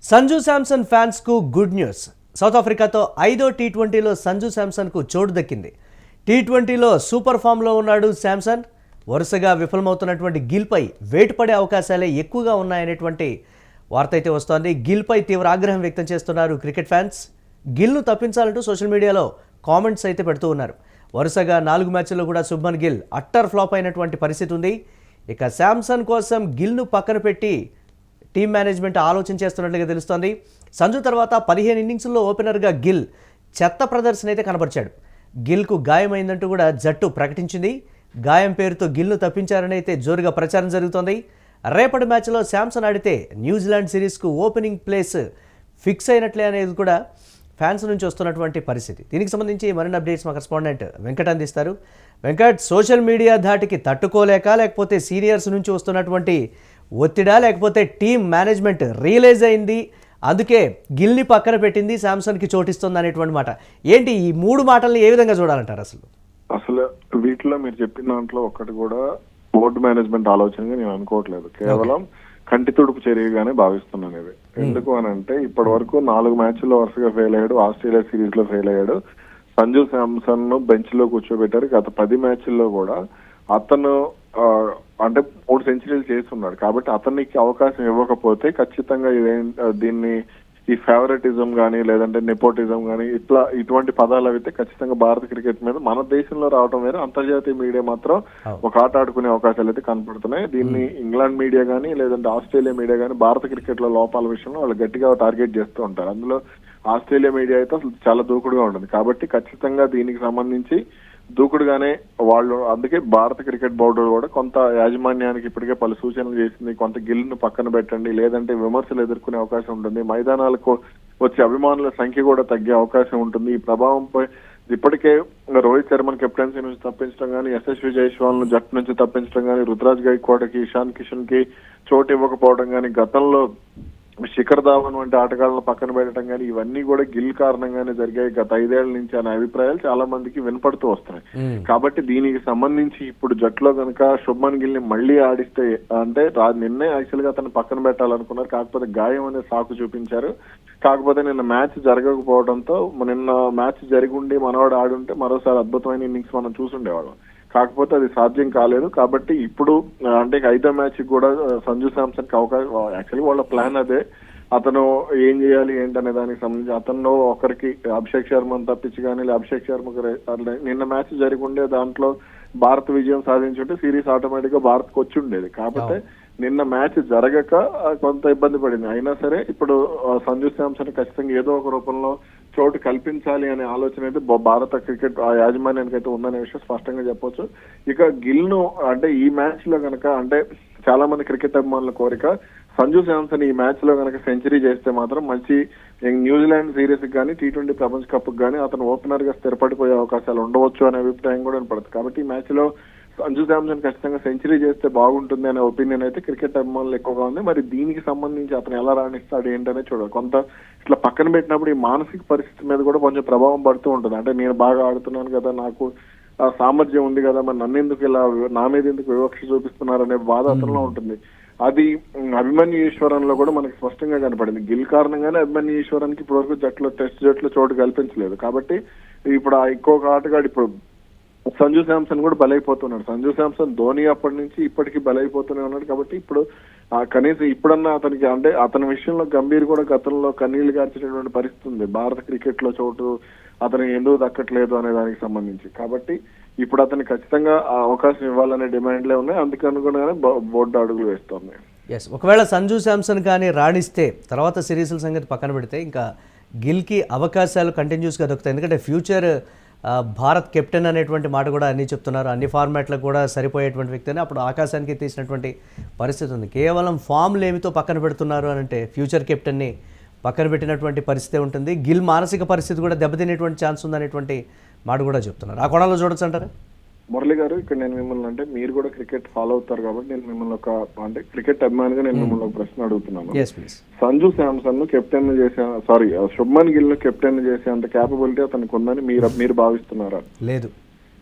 సంజు శాంసన్ ఫ్యాన్స్కు good news. South ఆఫ్రికాతో 5వ టీ20లో సంజు శాంసన్కు చోటు దక్కింది. టీ20లో సూపర్ ఫామ్లో ఉన్నాడు శాంసన్. వరుసగా విఫలమవుతున్నటువంటి గిల్పై వేటు పడే అవకాశాలే ఎక్కువగా ఉన్నాయనేటువంటి వార్త అయితే వస్తోంది. గిల్పై తీవ్ర ఆగ్రహం వ్యక్తం చేస్తున్నారు క్రికెట్ ఫ్యాన్స్. గిల్ను తప్పించాలంటూ సోషల్ మీడియాలో కామెంట్స్ అయితే పెడుతూ ఉన్నారు. వరుసగా 4 మ్యాచ్ల్లో కూడా శుభ్మన్ గిల్ అట్టర్ ఫ్లాప్ అయినటువంటి పరిస్థితి ఉంది. ఇక శాంసన్ కోసం గిల్ను పక్కన పెట్టి టీమ్ మేనేజ్మెంట్ ఆలోచన చేస్తున్నట్లుగా తెలుస్తోంది. సంజు తర్వాత 15 ఇన్నింగ్స్లో ఓపెనర్గా గిల్ చెత్త ప్రదర్శన అయితే కనబరిచాడు. గిల్కు గాయమైందంటూ కూడా జట్టు ప్రకటించింది. గాయం పేరుతో గిల్ను తప్పించారని అయితే జోరుగా ప్రచారం జరుగుతోంది. రేపటి మ్యాచ్లో శాంసన్ ఆడితే న్యూజిలాండ్ సిరీస్కు ఓపెనింగ్ ప్లేస్ ఫిక్స్ అయినట్లే అనేది కూడా ఫ్యాన్స్ నుంచి వస్తున్నటువంటి పరిస్థితి. దీనికి సంబంధించి మరిన్ని అప్డేట్స్ మా కరెస్పాండెంట్ వెంకట్ అందిస్తారు. వెంకట్, సోషల్ మీడియా ధాటికి తట్టుకోలేక, లేకపోతే సీనియర్స్ నుంచి వస్తున్నటువంటి ఒత్తిడా, లేకపోతే టీమ్ మేనేజ్మెంట్ రియలైజ్ అయింది అందుకే గిల్ని పక్కన పెట్టింది, శాంసన్కి చోటిస్తుంది అనేటువంటి మాట ఏంటి? ఈ 3 మాటల్ని ఏ విధంగా చూడాలంటారు? అసలు వీటిలో మీరు చెప్పిన దాంట్లో ఒక్కటి కూడా బోర్డు మేనేజ్మెంట్ ఆలోచనగా నేను అనుకోవట్లేదు. కేవలం కంటి తుడుపు చర్యగానే భావిస్తున్నాను ఇది. ఎందుకు అని అంటే ఇప్పటి వరకు 4 మ్యాచ్ల్లో వరుసగా ఫెయిల్ అయ్యాడు. ఆస్ట్రేలియా సిరీస్ లో ఫెయిల్ అయ్యాడు. సంజు శాంసన్ ను బెంచ్ లో కూర్చోబెట్టారు. గత 10 మ్యాచ్ల్లో కూడా అతను అంటే 3 సెంచరీలు చేస్తున్నాడు. కాబట్టి అతనికి అవకాశం ఇవ్వకపోతే ఖచ్చితంగా దీన్ని ఈ ఫేవరెటిజం కానీ, లేదంటే నెపోటిజం కానీ, ఇటువంటి పదాలు అయితే ఖచ్చితంగా భారత క్రికెట్ మీద మన దేశంలో రావడం వేరే, అంతర్జాతీయ మీడియా మాత్రం ఒక ఆట ఆడుకునే అవకాశాలు అయితే కనపడుతున్నాయి. దీన్ని ఇంగ్లాండ్ మీడియా కానీ, లేదంటే ఆస్ట్రేలియా మీడియా కానీ భారత క్రికెట్ లో లోపాల విషయంలో వాళ్ళు గట్టిగా టార్గెట్ చేస్తూ ఉంటారు. అందులో ఆస్ట్రేలియా మీడియా అయితే అసలు చాలా దూకుడుగా ఉంటుంది. కాబట్టి ఖచ్చితంగా దీనికి సంబంధించి దూకుడుగానే వాళ్ళు, అందుకే భారత క్రికెట్ బోర్డు కూడా కొంత యాజమాన్యానికి ఇప్పటికే పలు సూచనలు చేసింది. కొంత గిల్ను పక్కన పెట్టండి, లేదంటే విమర్శలు ఎదుర్కొనే అవకాశం ఉంటుంది. మైదానాలకు వచ్చే అభిమానుల సంఖ్య కూడా తగ్గే అవకాశం ఉంటుంది. ఈ ప్రభావంపై ఇప్పటికే రోహిత్ శర్మన్ కెప్టెన్సీ నుంచి తప్పించడం కానీ, యశస్వి జైస్వాల్ ను జట్టు నుంచి తప్పించడం కానీ, రుతురాజ్ గైక్వాడ్కి, ఇషాన్ కిషన్ కి చోటు ఇవ్వకపోవడం కానీ, గతంలో శిఖర్ ధావన్ వంటి ఆటగాళ్లను పక్కన పెట్టడం కానీ, ఇవన్నీ కూడా గిల్ కారణంగానే జరిగాయి గత 5 ఏళ్ల నుంచి అనే అభిప్రాయాలు చాలా మందికి వినపడుతూ వస్తున్నాయి. కాబట్టి దీనికి సంబంధించి ఇప్పుడు జట్టులో కనుక శుభ్మన్ గిల్ ని మళ్లీ ఆడిస్తే, అంటే నిన్నే యాక్చువల్ గా అతను పక్కన పెట్టాలనుకున్నారు. కాకపోతే గాయం అనే సాకు చూపించారు. కాకపోతే నిన్న మ్యాచ్ జరగకపోవడంతో, నిన్న మ్యాచ్ జరిగి ఉండి మనవాడు ఆడుంటే మరోసారి అద్భుతమైన ఇన్నింగ్స్ మనం చూసుండేవాళ్ళం. కాకపోతే అది సాధ్యం కాలేదు. కాబట్టి ఇప్పుడు అంటే 5వ మ్యాచ్ కూడా సంజు శాంసన్ కి అవకాశం, యాక్చువల్లీ వాళ్ళ ప్లాన్ అదే. అతను ఏం చేయాలి ఏంటనే దానికి సంబంధించి అతను ఒకరికి అభిషేక్ శర్మను తప్పించి కానీ, అభిషేక్ శర్మకు నిన్న మ్యాచ్ జరిగి ఉండే దాంట్లో భారత్ విజయం సాధించుంటే సిరీస్ ఆటోమేటిక్ గా భారత్ కు వచ్చి ఉండేది. కాకపోతే నిన్న మ్యాచ్ జరగక కొంత ఇబ్బంది పడింది. అయినా సరే ఇప్పుడు సంజు శాంసన్ ఖచ్చితంగా ఏదో ఒక రూపంలో చోటు కల్పించాలి అనే ఆలోచన అయితే భారత క్రికెట్ యాజమాన్యానికి అయితే ఉందనే విషయం స్పష్టంగా చెప్పొచ్చు. ఇక గిల్ ను అంటే ఈ మ్యాచ్ లో కనుక, అంటే చాలా మంది క్రికెట్ అభిమానుల కోరిక సంజు శాంసన్ ఈ మ్యాచ్ లో కనుక సెంచరీ చేస్తే మాత్రం మంచి న్యూజిలాండ్ సిరీస్ కానీ, టీ20 ప్రపంచ కప్ కానీ అతను ఓపెనర్ గా స్థిరపడిపోయే అవకాశాలు ఉండవచ్చు అనే అభిప్రాయం కూడా వినపడుతుంది. కాబట్టి ఈ మ్యాచ్ లో సంజు శాంసన్ ఖచ్చితంగా సెంచరీ చేస్తే బాగుంటుంది అనే ఒపీనియన్ అయితే క్రికెట్ అభిమానులు ఎక్కువగా ఉంది. మరి దీనికి సంబంధించి అతను ఎలా రాణిస్తాడు ఏంటనే చూడాలి. కొంత ఇట్లా పక్కన పెట్టినప్పుడు ఈ మానసిక పరిస్థితి మీద కూడా కొంచెం ప్రభావం పడుతూ ఉంటుంది. అంటే నేను బాగా ఆడుతున్నాను కదా, నాకు సామర్థ్యం ఉంది కదా, మరి నన్ను ఎందుకు ఇలా, నా మీద ఎందుకు వివక్ష చూపిస్తున్నారు అనే బాధ అతనిలో ఉంటుంది. అది అభిమన్యు ఈశ్వరన్లో కూడా మనకి స్పష్టంగా కనపడింది. గిల్ కారణంగానే అభిమన్యు ఈశ్వరన్కి ఇప్పటివరకు టెస్ట్ జట్టులో చోటు కల్పించలేదు. కాబట్టి ఇప్పుడు ఆ ఇంకొక ఆటగాడు ఇప్పుడు సంజు శాంసన్ కూడా బలైపోతున్నాడు. సంజు శాంసన్ ధోని అప్పటి నుంచి ఇప్పటికీ బలైపోతూనే ఉన్నాడు. కాబట్టి ఇప్పుడు కనీసం ఇప్పుడన్నా అతనికి, అంటే అతని విషయంలో గంభీర్ కూడా గతంలో కన్నీళ్లు గార్చేటటువంటి పరిస్థితి ఉంది భారత క్రికెట్ లో చోటు అతనికి ఎందుకు దక్కట్లేదు అనే దానికి సంబంధించి. కాబట్టి ఇప్పుడు అతనికి ఖచ్చితంగా అవకాశం ఇవ్వాలనే డిమాండ్లే ఉన్నాయి. అందుకు అనుగుణంగానే బోర్డు అడుగులు వేస్తోంది. ఒకవేళ సంజు శాంసన్ కానీ రాణిస్తే తర్వాత సిరీస్ల సంగతి పక్కన పెడితే ఇంకా గిల్కి అవకాశాలు కంటిన్యూస్గా దొరుకుతాయి. ఎందుకంటే ఫ్యూచర్ భారత్ కెప్టెన్ అనేటువంటి మాట కూడా అన్నీ చెప్తున్నారు. అన్ని ఫార్మాట్లకు కూడా సరిపోయేటువంటి వ్యక్తిని అప్పుడు ఆకాశానికి తీసినటువంటి పరిస్థితి ఉంది. కేవలం ఫామ్లు ఏమితో పక్కన పెడుతున్నారు అని అంటే ఫ్యూచర్ కెప్టెన్ని పక్కన పెట్టినటువంటి పరిస్థితి ఉంటుంది. గిల్ మానసిక పరిస్థితి కూడా దెబ్బతినేటువంటి ఛాన్స్ ఉందనేటువంటి మాట కూడా చెప్తున్నారు. ఆ కోణంలో చూడొచ్చు అంటారా? మురళి గారు, ఇక్కడ నేను మిమ్మల్ని, అంటే మీరు కూడా క్రికెట్ ఫాలో అవుతారు కాబట్టి నేను మిమ్మల్ని అంటే క్రికెట్ అభిమానిగా నేను మిమ్మల్ని ఒక ప్రశ్న అడుగుతున్నాను. సంజు శాంసన్ ను కెప్టెన్ శుభ్మన్ గిల్ ను కెప్టెన్ చేసే అంత క్యాపబిలిటీ అతనికి ఉందని మీరు భావిస్తున్నారా? లేదు.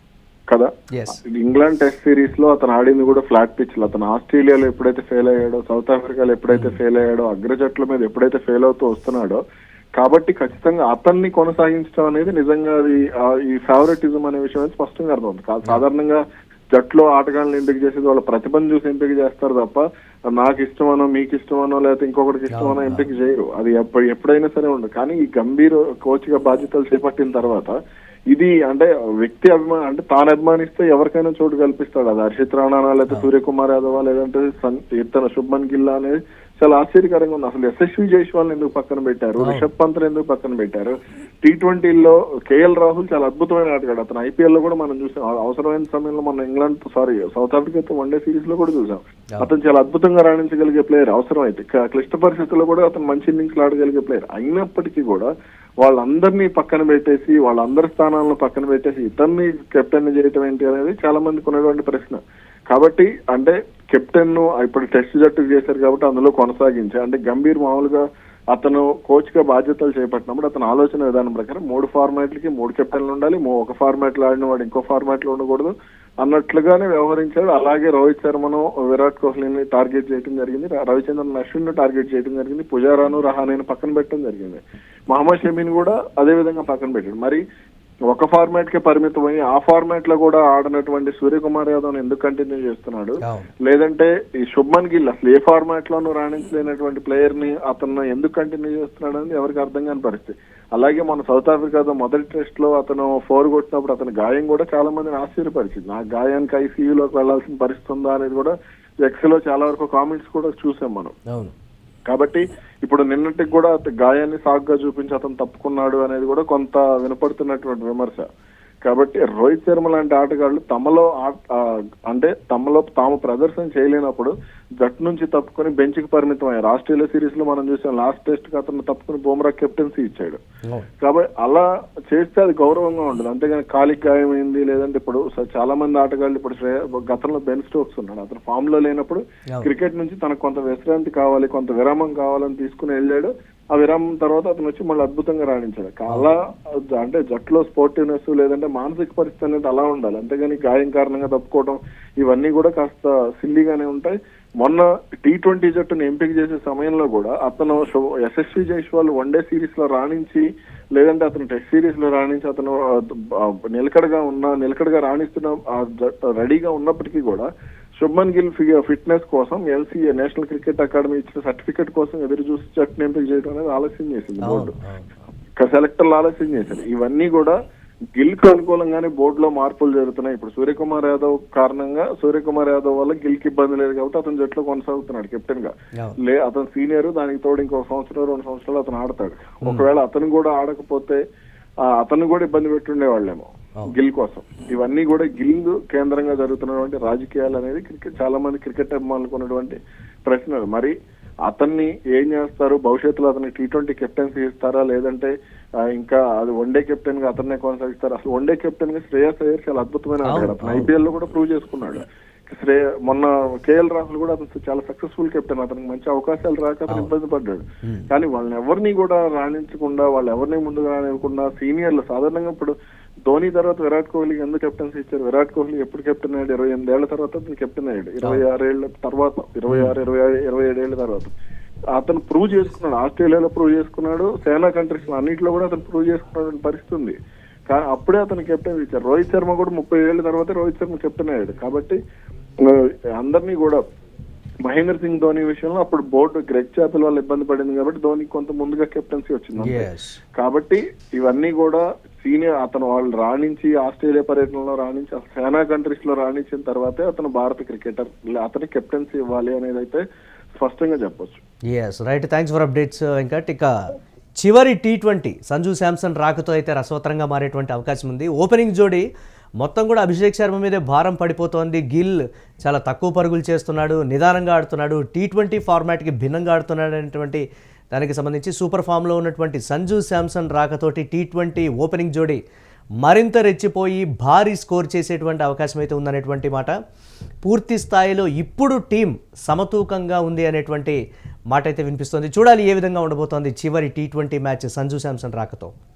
కదా. Yes. ఇంగ్లాండ్ టెస్ట్ సిరీస్ లో అతను ఆడింది కూడా ఫ్లాట్ పిచ్ లో. అతను ఆస్ట్రేలియాలో ఎప్పుడైతే ఫెయిల్ అయ్యాడో, సౌత్ ఆఫ్రికాలో ఎప్పుడైతే ఫెయిల్ అయ్యాడో, అగ్రజట్ల మీద ఎప్పుడైతే ఫెయిల్ అవుతూ వస్తున్నాడో, కాబట్టి ఖచ్చితంగా అతన్ని కొనసాగించడం అనేది నిజంగా అది ఈ ఫేవరెటిజం అనే విషయం అనేది స్పష్టంగా అర్థమవుతుంది. సాధారణంగా జట్లో ఆటగాళ్ళని ఎంపిక చేసేది వాళ్ళ ప్రతిభను చూసి ఎంపిక చేస్తారు తప్ప నాకు ఇష్టమనో, మీకు ఇష్టమనో, లేకపోతే ఇంకొకటికి ఇష్టమనో ఎంపిక చేయరు. అది ఎప్పుడైనా సరే ఉండదు. కానీ ఈ గంభీర్ కోచ్ గా బాధ్యతలు చేపట్టిన తర్వాత ఇది అంటే వ్యక్తి అంటే తాను అభిమానిస్తే ఎవరికైనా చోటు కల్పిస్తాడు. అది హర్షిత్ రాణానా, లేకపోతే సూర్యకుమార్ యాదవ్, లేదంటే ఇతను శుభ్మన్ గిల్ అనేది చాలా ఆశ్చర్యకరంగా ఉంది. అసలు యశస్వి జైస్వాల్ ఎందుకు పక్కన పెట్టారు, రిషబ్ పంత్ ఎందుకు పక్కన పెట్టారు? T20లో కేఎల్ రాహుల్ చాలా అద్భుతమైన ఆటగాడు. అతను IPL లో కూడా మనం చూసాం. అవసరమైన సమయంలో మన సౌత్ ఆఫ్రికాతో వన్డే సిరీస్ లో కూడా చూసాం. అతను చాలా అద్భుతంగా రాణించగలిగే ప్లేయర్. అవసరమైతే క్లిష్ట పరిస్థితుల్లో కూడా అతను మంచి ఇన్నింగ్స్ ఆడగలిగే ప్లేయర్. అయినప్పటికీ కూడా వాళ్ళందరినీ పక్కన పెట్టేసి, వాళ్ళందరి స్థానాలను పక్కన పెట్టేసి ఇతన్ని కెప్టెన్ చేయటం ఏంటి అనేది చాలా మందికి ఉన్నటువంటి ప్రశ్న. కాబట్టి అంటే కెప్టెన్ ను ఇప్పుడు టెస్ట్ జట్టుకు చేశారు కాబట్టి అందులో కొనసాగించి, అంటే గంభీర్ మామూలుగా అతను కోచ్ గా బాధ్యతలు చేపట్టినప్పుడు అతను ఆలోచన విధానం ప్రకారం 3 ఫార్మాట్లకి 3 కెప్టెన్లు ఉండాలి, ఒక ఫార్మాట్ లో ఆడిన వాడు ఇంకో ఫార్మాట్ లో ఉండకూడదు అన్నట్లుగానే వ్యవహరించాడు. అలాగే రోహిత్ శర్మను, విరాట్ కోహ్లీని టార్గెట్ చేయడం జరిగింది, రవిచంద్రన్ అశ్విన్ ను టార్గెట్ చేయడం జరిగింది, పుజారాను, రహానేను పక్కన పెట్టడం జరిగింది, మహమ్మద్ షమీని కూడా అదే విధంగా పక్కన పెట్టాడు. మరి ఒక ఫార్మాట్ కే పరిమితమై ఆ ఫార్మాట్ లో కూడా ఆడినటువంటి సూర్యకుమార్ యాదవ్ ఎందుకు కంటిన్యూ చేస్తున్నాడు? లేదంటే ఈ శుభ్మన్ గిల్ అసలు ఏ ఫార్మాట్ లోనూ రాణించలేనటువంటి ప్లేయర్ ని అతను ఎందుకు కంటిన్యూ చేస్తున్నాడు అనేది ఎవరికి అర్థం కాని పరిస్థితి. అలాగే మన సౌత్ ఆఫ్రికాతో మొదటి టెస్ట్ లో అతను 4 కొట్టినప్పుడు అతని గాయం కూడా చాలా మందిని ఆశ్చర్యపరిచింది. ఆ గాయానికి ICUలోకి వెళ్లాల్సిన పరిస్థితి ఉందా అనేది కూడా ఎక్స్ లో చాలా వరకు కామెంట్స్ కూడా చూసాం మనం. కాబట్టి ఇప్పుడు నిన్నటికి కూడా గాయాన్ని సాగ్గా చూపించి అతను తప్పుకున్నాడు అనేది కూడా కొంత వినపడుతున్నటువంటి విమర్శ. కాబట్టి రోహిత్ శర్మ లాంటి ఆటగాళ్లు అంటే తమలో తాము ప్రదర్శన చేయలేనప్పుడు జట్టు నుంచి తప్పుకొని బెంచ్ కి పరిమితం అయ్యారు. ఆస్ట్రేలియా సిరీస్ లో మనం చూసాం, లాస్ట్ టెస్ట్ కి అతను తప్పుకొని బుమ్రా కెప్టెన్సీ ఇచ్చాడు. కాబట్టి అలా చేస్తే అది గౌరవంగా ఉండదు. అంతేగాని కాలికి గాయమైంది, లేదంటే ఇప్పుడు చాలా మంది ఆటగాళ్ళు ఇప్పుడు గతంలో బెన్ స్టోక్స్ ఉన్నాడు, అతను ఫామ్ లో లేనప్పుడు క్రికెట్ నుంచి తనకు కొంత విశ్రాంతి కావాలి, కొంత విరామం కావాలని తీసుకుని వెళ్ళాడు. ఆ విరామం తర్వాత అతను వచ్చి మళ్ళీ అద్భుతంగా రాణించాడు. అలా అంటే జట్టులో స్పోర్టివ్నెస్ లేదంటే మానసిక పరిస్థితి అనేది అలా ఉండాలి. అంతేగాని గాయం కారణంగా తప్పుకోవడం ఇవన్నీ కూడా కాస్త సిల్లీగానే ఉంటాయి. మొన్న T20 జట్టును ఎంపిక చేసే సమయంలో కూడా అతను యశస్వి జైస్వాల్ వన్డే సిరీస్ లో రాణించి, లేదంటే అతను టెస్ట్ సిరీస్ లో రాణించి అతను నిలకడగా రాణిస్తున్న రెడీగా ఉన్నప్పటికీ కూడా శుభ్మన్ గిల్ ఫిట్నెస్ కోసం LCA నేషనల్ క్రికెట్ అకాడమీ ఇచ్చిన సర్టిఫికెట్ కోసం ఎదురు చూసి జట్టును ఎంపిక చేయడం అనేది ఆలస్యం చేసింది బోర్డు. సెలెక్టర్లు ఆలస్యం చేశారు. ఇవన్నీ కూడా గిల్ కు అనుకూలంగానే బోర్డులో మార్పులు జరుగుతున్నాయి. ఇప్పుడు సూర్యకుమార్ యాదవ్ వల్ల గిల్ కి ఇబ్బంది లేదు కాబట్టి అతను జట్టులో కొనసాగుతున్నాడు కెప్టెన్ గా. అతను సీనియర్, దానికి తోడు ఇంకో 2 సంవత్సరాలు అతను ఆడతాడు. ఒకవేళ అతను కూడా ఆడకపోతే అతను కూడా ఇబ్బంది పెట్టుండేవాళ్ళేమో గిల్ కోసం. ఇవన్నీ కూడా గిల్ కేంద్రంగా జరుగుతున్నటువంటి రాజకీయాలు అనేది చాలా మంది క్రికెట్ అభిమానులకు ఉన్నటువంటి ప్రశ్నలు. మరి అతన్ని ఏం చేస్తారు, భవిష్యత్తులో అతన్ని T20 కెప్టెన్సీ ఇస్తారా, లేదంటే ఇంకా అది వన్డే కెప్టెన్ గా అతన్నే కొనసాగిస్తారు? అసలు వన్డే కెప్టెన్ గా శ్రేయస్ అయ్యర్ చాలా అద్భుతమైన ఆటగాడు. అతను IPL లో కూడా ప్రూవ్ చేసుకున్నాడు. మొన్న కేఎల్ రాహుల్ కూడా అతను చాలా సక్సెస్ఫుల్ కెప్టెన్. అతనికి మంచి అవకాశాలు రాక అతను ఇబ్బంది పడ్డాడు. కానీ వాళ్ళని ఎవరిని కూడా రాణించకుండా, వాళ్ళు ఎవరిని ముందుకు రానివ్వకుండా సీనియర్లు సాధారణంగా ఇప్పుడు ధోని తర్వాత విరాట్ కోహ్లీకి ఎందుకు కెప్టెన్సీ ఇచ్చారు? విరాట్ కోహ్లీ ఎప్పుడు కెప్టెన్ అయ్యాడు? 28 ఏళ్ల తర్వాత అతను కెప్టెన్ అయ్యాడు. 26 ఏళ్ల తర్వాత, 27 ఏళ్ల తర్వాత అతను ప్రూవ్ చేసుకున్నాడు. ఆస్ట్రేలియాలో ప్రూవ్ చేసుకున్నాడు, సేనా కంట్రీస్ అన్నింటిలో కూడా అతను ప్రూవ్ చేసుకున్న పరిస్థితి ఉంది. కానీ అప్పుడే అతను కెప్టెన్ ఇచ్చారు. రోహిత్ శర్మ కూడా 30 ఏళ్ల తర్వాత రోహిత్ శర్మ కెప్టెన్ అయ్యాడు. కాబట్టి అందరినీ కూడా మహేంద్ర సింగ్ ధోని విషయంలో అప్పుడు బోర్డు గ్రెగ్ చాపెల్ వల్ల ఇబ్బంది పడింది కాబట్టి ధోనికి కొంత ముందుగా కెప్టెన్సీ వచ్చింది. కాబట్టి ఇవన్నీ కూడా సీనియర్ అతను వాళ్ళు రాణించి ఆస్ట్రేలియా పర్యటనలో రాణించి సేనా కంట్రీస్ లో రాణించిన తర్వాతే అతను భారత క్రికెటర్, అతని కెప్టెన్సీ ఇవ్వాలి అనేది అయితే స్పష్టంగా చెప్పొచ్చు. Right, thanks for updates. ఇంకా చివరి T20 సంజు శాంసన్ రాకతో అయితే రసవత్తరంగా మారేటువంటి అవకాశం ఉంది. ఓపెనింగ్ జోడీ మొత్తం కూడా అభిషేక్ శర్మ మీదే భారం పడిపోతోంది. గిల్ చాలా తక్కువ పరుగులు చేస్తున్నాడు, నిదానంగా ఆడుతున్నాడు, T20 ఫార్మాట్కి భిన్నంగా ఆడుతున్నాడు అనేటువంటి దానికి సంబంధించి సూపర్ ఫామ్లో ఉన్నటువంటి సంజు శాంసన్ రాకతోటి T20 ఓపెనింగ్ జోడీ మరింత రెచ్చిపోయి భారీ స్కోర్ చేసేటువంటి అవకాశం అయితే ఉందనేటువంటి మాట. పూర్తి స్థాయిలో ఇప్పుడు టీం సమతూకంగా ఉంది అనేటువంటి మాట అయితే వినిపిస్తుంది. చూడాలి ఏ విధంగా ఉండబోతోంది చివరి T20 మ్యాచ్ సంజు శాంసన్ రాకతో.